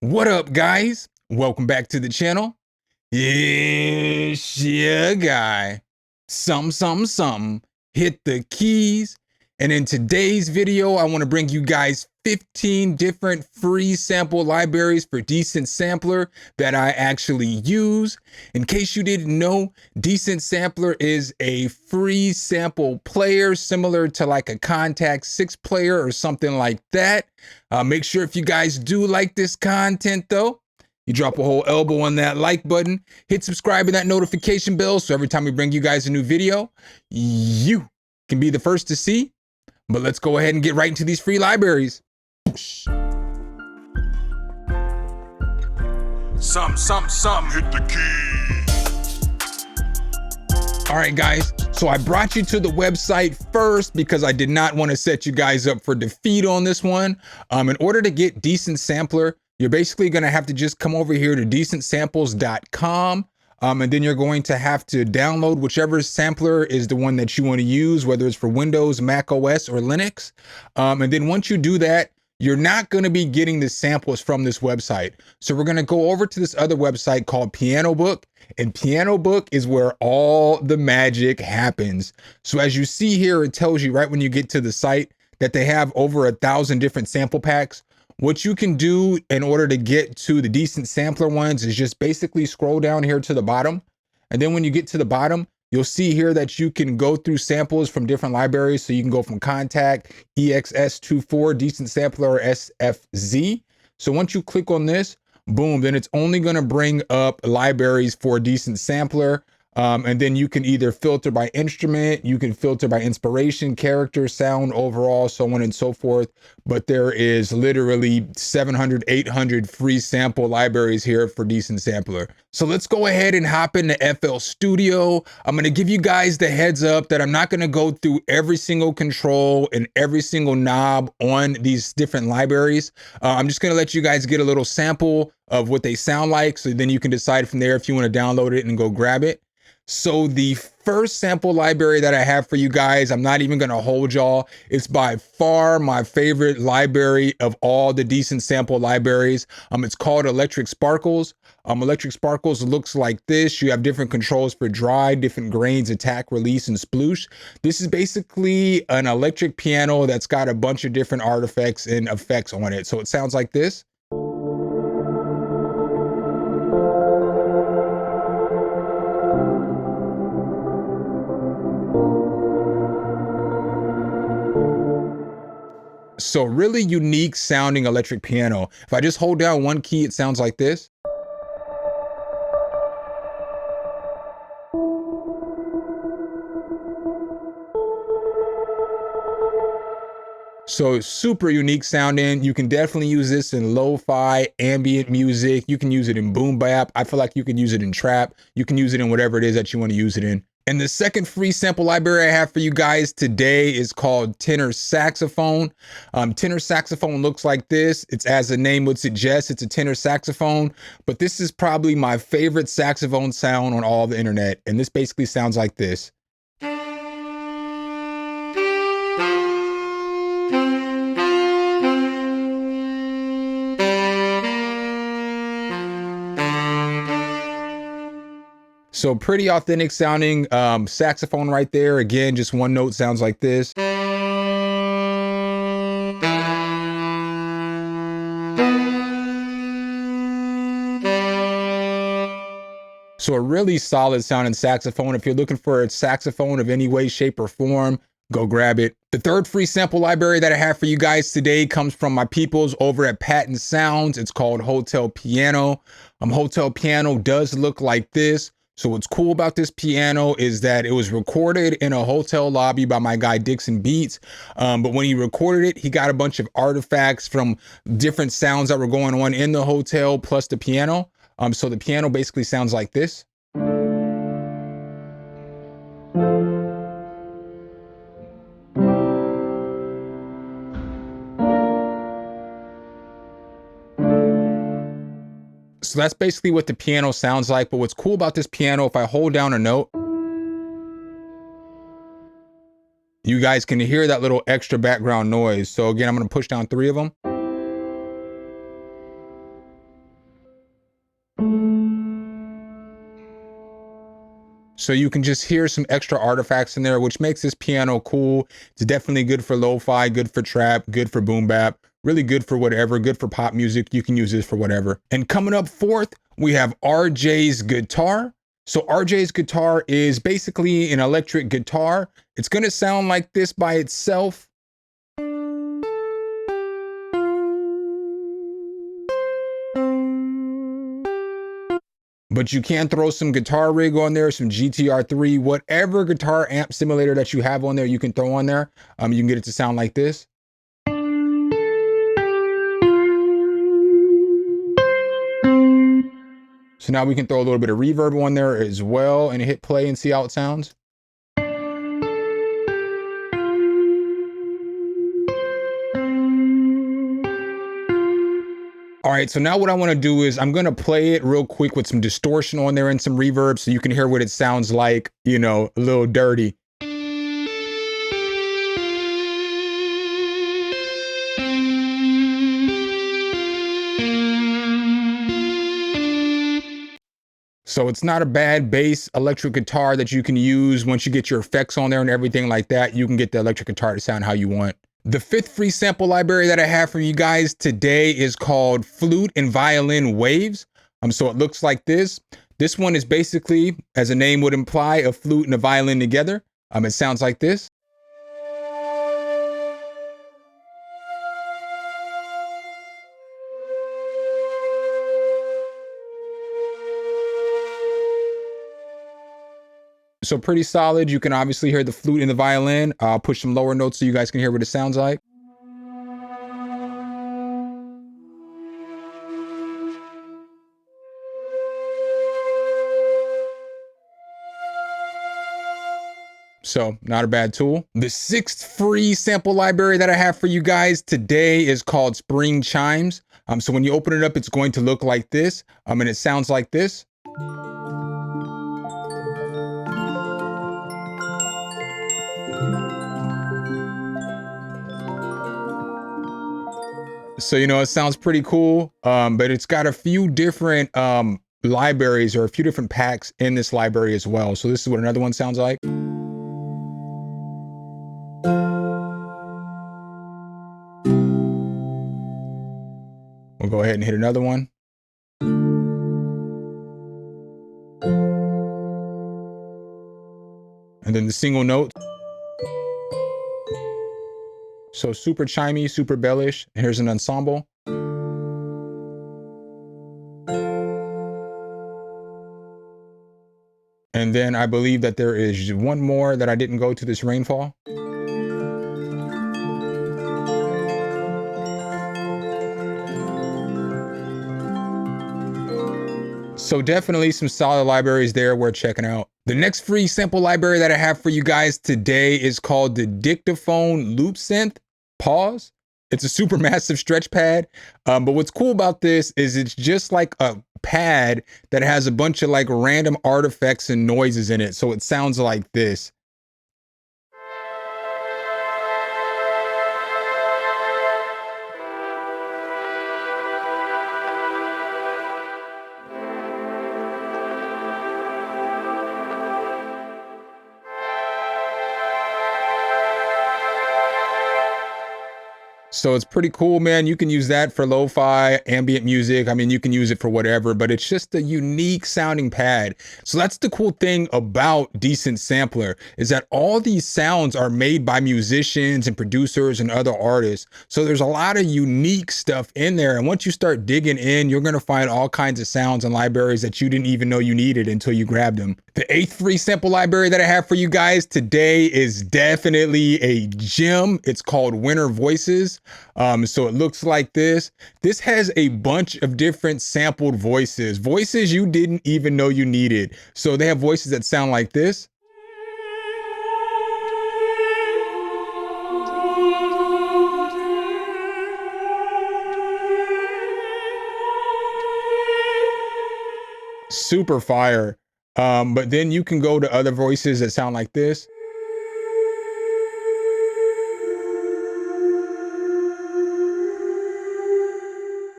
What up, guys? Welcome back to the channel. It's your guy. Hit the keys. And in today's video, I want to bring you guys 15 different free sample libraries for Decent Sampler that I actually use. In case you didn't know, Decent Sampler is a free sample player similar to like a Contact 6 player or something like that. Make sure if you guys do like this content though, you drop a whole elbow on that like button, hit subscribe and that notification bell so every time we bring you guys a new video, you can be the first to see. But let's go ahead and get right into these free libraries. Hit the key. All right, guys. So I brought you to the website first because I did not want to set you guys up for defeat on this one. In order to get Decent Sampler, you're basically going to have to just come over here to decentsamples.com. And then you're going to have to download whichever sampler is the one that you want to use, whether it's for Windows, Mac OS, or Linux. And then once you do that, you're not going to be getting the samples from this website. So we're going to go over to this other website called Piano Book. And Piano Book is where all the magic happens. So as you see here, it tells you right when you get to the site that they have over 1,000 different sample packs. What you can do in order to get to the Decent Sampler ones is just basically scroll down here to the bottom. And then when you get to the bottom, you'll see here that you can go through samples from different libraries. So you can go from Contact, EXS24, Decent Sampler, or SFZ. So once you click on this, boom, then it's only going to bring up libraries for Decent Sampler. And then you can either filter by instrument, you can filter by inspiration, character, sound, overall, so on and so forth. But there is literally 700, 800 free sample libraries here for Decent Sampler. So let's go ahead and hop into FL Studio. I'm going to give you guys the heads up that I'm not going to go through every single control and every single knob on these different libraries. I'm just going to let you guys get a little sample of what they sound like. So then you can decide from there if you want to download it and go grab it. So the first sample library that I have for you guys, I'm not even going to hold y'all. It's by far my favorite library of all the Decent Sample libraries. It's called Electric Sparkles. Electric Sparkles looks like this. You have different controls for dry, different grains, attack, release, and sploosh. This is basically an electric piano that's got a bunch of different artifacts and effects on it. So it sounds like this. So really unique sounding electric piano. If I just hold down one key, it sounds like this. So super unique sounding. You can definitely use this in lo-fi, ambient music. You can use it in boom bap. I feel like you can use it in trap. You can use it in whatever it is that you want to use it in. And the second free sample library I have for you guys today is called Tenor Saxophone. Tenor Saxophone looks like this. It's, as the name would suggest, it's a tenor saxophone, but this is probably my favorite saxophone sound on all the internet. And this basically sounds like this. So pretty authentic sounding saxophone right there. Again, just one note sounds like this. So a really solid sounding saxophone. If you're looking for a saxophone of any way, shape, or form, go grab it. The third free sample library that I have for you guys today comes from my peoples over at Patent Sounds. It's called Hotel Piano. Hotel Piano does look like this. So what's cool about this piano is that it was recorded in a hotel lobby by my guy Dixon Beats. But when he recorded it, he got a bunch of artifacts from different sounds that were going on in the hotel plus the piano. So the piano basically sounds like this. So that's basically what the piano sounds like. But what's cool about this piano, if I hold down a note, you guys can hear that little extra background noise. So again, I'm going to push down 3 of them. So you can just hear some extra artifacts in there, which makes this piano cool. It's definitely good for lo-fi, good for trap, good for boom bap, really good for whatever, good for pop music. You can use this for whatever. And coming up fourth, we have RJs Guitar. So RJs Guitar is basically an electric guitar. It's gonna sound like this by itself. But you can throw some guitar rig on there, some GTR3, whatever guitar amp simulator that you have on there, you can throw on there. You can get it to sound like this. So now we can throw a little bit of reverb on there as well and hit play and see how it sounds. All right, so now what I want to do is I'm going to play it real quick with some distortion on there and some reverb so you can hear what it sounds like, you know, a little dirty. So it's not a bad bass electric guitar that you can use. Once you get your effects on there and everything like that, you can get the electric guitar to sound how you want. The fifth free sample library that I have for you guys today is called Flute and Violin Waves. So it looks like this. This one is basically, as the name would imply, a flute and a violin together. It sounds like this. So pretty solid. You can obviously hear the flute and the violin. I'll push some lower notes so you guys can hear what it sounds like. So not a bad tool. The sixth free sample library that I have for you guys today is called Spring Chimes. So when you open it up, it's going to look like this. And it sounds like this. So, you know, it sounds pretty cool, but it's got a few different libraries or a few different packs in this library as well. So this is what another one sounds like. We'll go ahead and hit another one. And then the single note. So super chimey, super bellish. And here's an ensemble. And then I believe that there is one more that I didn't go to, this rainfall. So definitely some solid libraries there worth checking out. The next free sample library that I have for you guys today is called the Dictaphone Loop Synth. Pause. It's a super massive stretch pad. But what's cool about this is it's just like a pad that has a bunch of like random artifacts and noises in it. So it sounds like this. So it's pretty cool, man. You can use that for lo-fi, ambient music. I mean, you can use it for whatever, but it's just a unique sounding pad. So that's the cool thing about Decent Sampler, is that all these sounds are made by musicians and producers and other artists. So there's a lot of unique stuff in there. And once you start digging in, you're going to find all kinds of sounds and libraries that you didn't even know you needed until you grabbed them. The eighth free sample library that I have for you guys today is definitely a gem. It's called Winter Voices. So it looks like this. This has a bunch of different sampled voices, voices you didn't even know you needed. So they have voices that sound like this. Super fire. But then you can go to other voices that sound like this.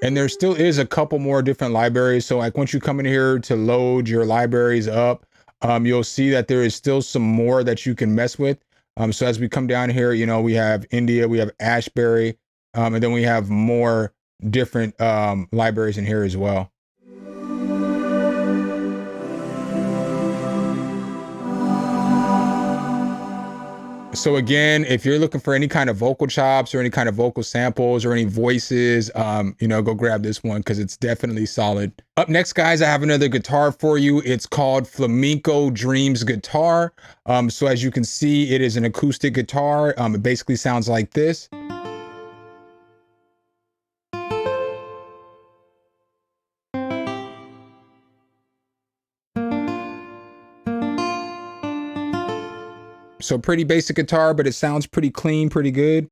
And there still is a couple more different libraries. So like once you come in here to load your libraries up, you'll see that there is still some more that you can mess with. So as we come down here, you know, we have India, we have Ashbury, and then we have more different libraries in here as well. So again, if you're looking for any kind of vocal chops or any kind of vocal samples or any voices, you know, go grab this one because it's definitely solid. Up next, guys, I have another guitar for you. It's called Flamenco Dreams Guitar. So as you can see, it is an acoustic guitar. It basically sounds like this. So pretty basic guitar, but it sounds pretty clean, pretty good.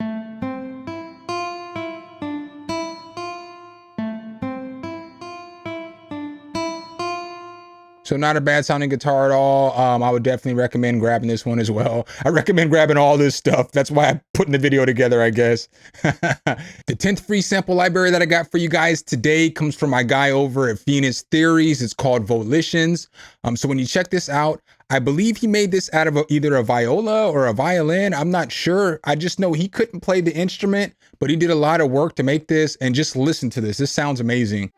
So not a bad sounding guitar at all. I would definitely recommend grabbing this one as well. I recommend grabbing all this stuff. That's why I'm putting the video together, I guess. The 10th free sample library that I got for you guys today comes from my guy over at Venus Theories. It's called Volitions. So when you check this out, I believe he made this out of either a viola or a violin. I'm not sure. I just know he couldn't play the instrument, but he did a lot of work to make this. And just listen to this. This sounds amazing.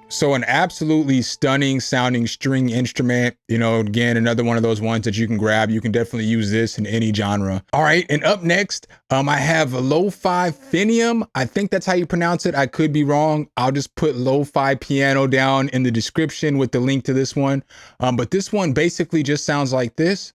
So an absolutely stunning sounding string instrument, you know, again, another one of those ones that you can grab. You can definitely use this in any genre. All right, and up next, I have a Lo-Fi Phinium. I think that's how you pronounce it. I could be wrong. I'll just put Lo-Fi Piano down in the description with the link to this one. But this one basically just sounds like this.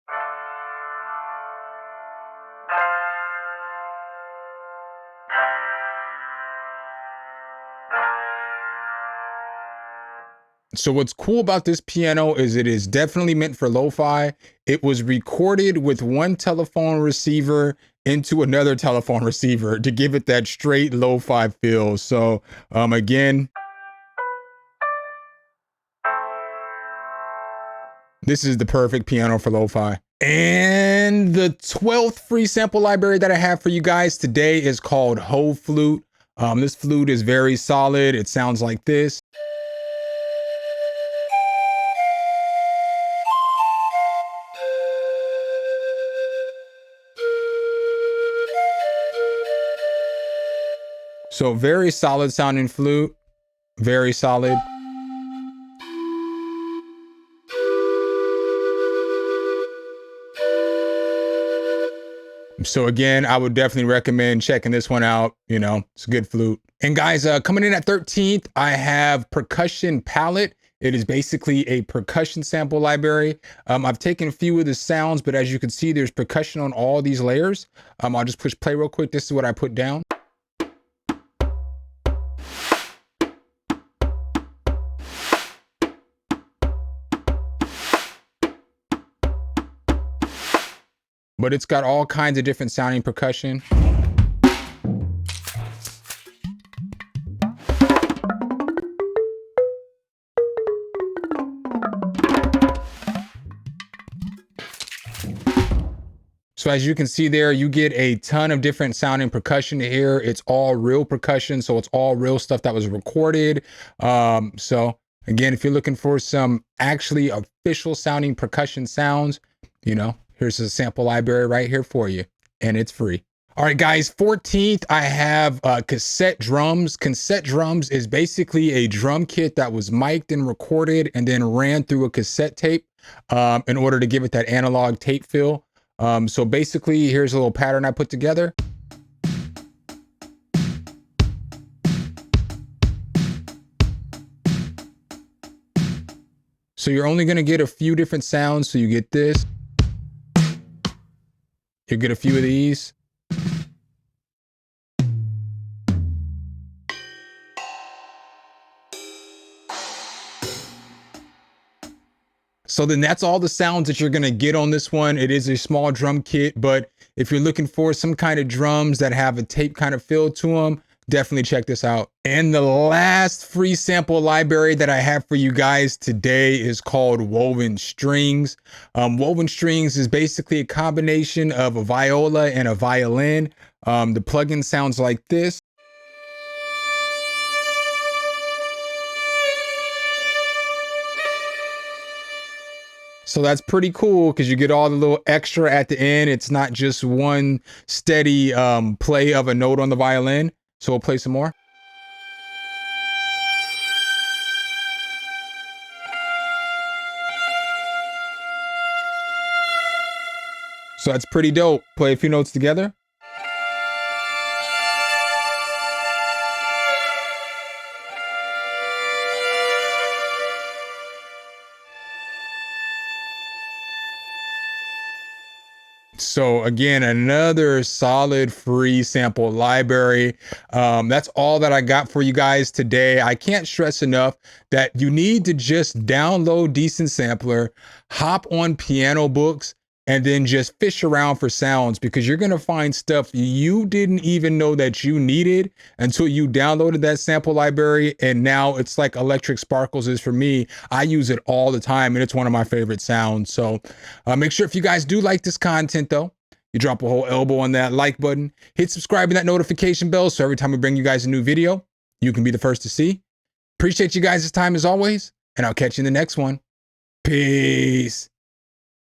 So what's cool about this piano is it is definitely meant for lo-fi. It was recorded with one telephone receiver into another telephone receiver to give it that straight lo-fi feel. So again, this is the perfect piano for lo-fi. And the 12th free sample library that I have for you guys today is called Ho Flute. This flute is very solid. It sounds like this. So very solid sounding flute, very solid. So again, I would definitely recommend checking this one out. You know, it's a good flute. And guys, coming in at 13th, I have Percussion Palette. It is basically a percussion sample library. I've taken a few of the sounds, but as you can see, there's percussion on all these layers. I'll just push play real quick. This is what I put down. But it's got all kinds of different sounding percussion. So as you can see there, you get a ton of different sounding percussion here. It's all real percussion, so it's all real stuff that was recorded. So again, if you're looking for some actually official sounding percussion sounds, you know, here's a sample library right here for you, and it's free. All right, guys, 14th, I have Cassette Drums. Cassette Drums is basically a drum kit that was mic'd and recorded and then ran through a cassette tape in order to give it that analog tape feel. So basically, here's a little pattern I put together. So you're only gonna get a few different sounds. So you get this. You get a few of these. So then that's all the sounds that you're gonna get on this one. It is a small drum kit, but if you're looking for some kind of drums that have a tape kind of feel to them, definitely check this out. And the last free sample library that I have for you guys today is called Woven Strings. Woven Strings is basically a combination of a viola and a violin. The plugin sounds like this. So that's pretty cool because you get all the little extra at the end. It's not just one steady play of a note on the violin. So we'll play some more. So that's pretty dope. Play a few notes together. So again, another solid free sample library. That's all that I got for you guys today. I can't stress enough that you need to just download Decent Sampler, hop on piano books, and then just fish around for sounds, because you're gonna find stuff you didn't even know that you needed until you downloaded that sample library. And now it's like electric sparkles is for me. I use it all the time and it's one of my favorite sounds. So make sure if you guys do like this content though, you drop a whole elbow on that like button, hit subscribe and that notification bell so every time we bring you guys a new video, you can be the first to see. Appreciate you guys' time as always, and I'll catch you in the next one. Peace.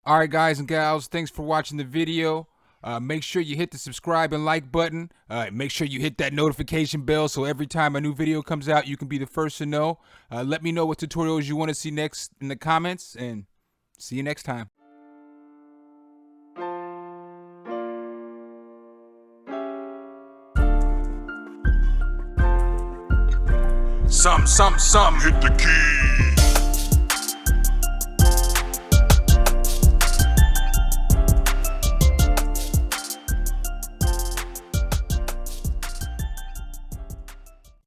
All right, guys and gals, thanks for watching the video. Make sure you hit the subscribe and like button. Make sure you hit that notification bell so every time a new video comes out, you can be the first to know. Let me know what tutorials you want to see next in the comments, and see you next time. Hit the key.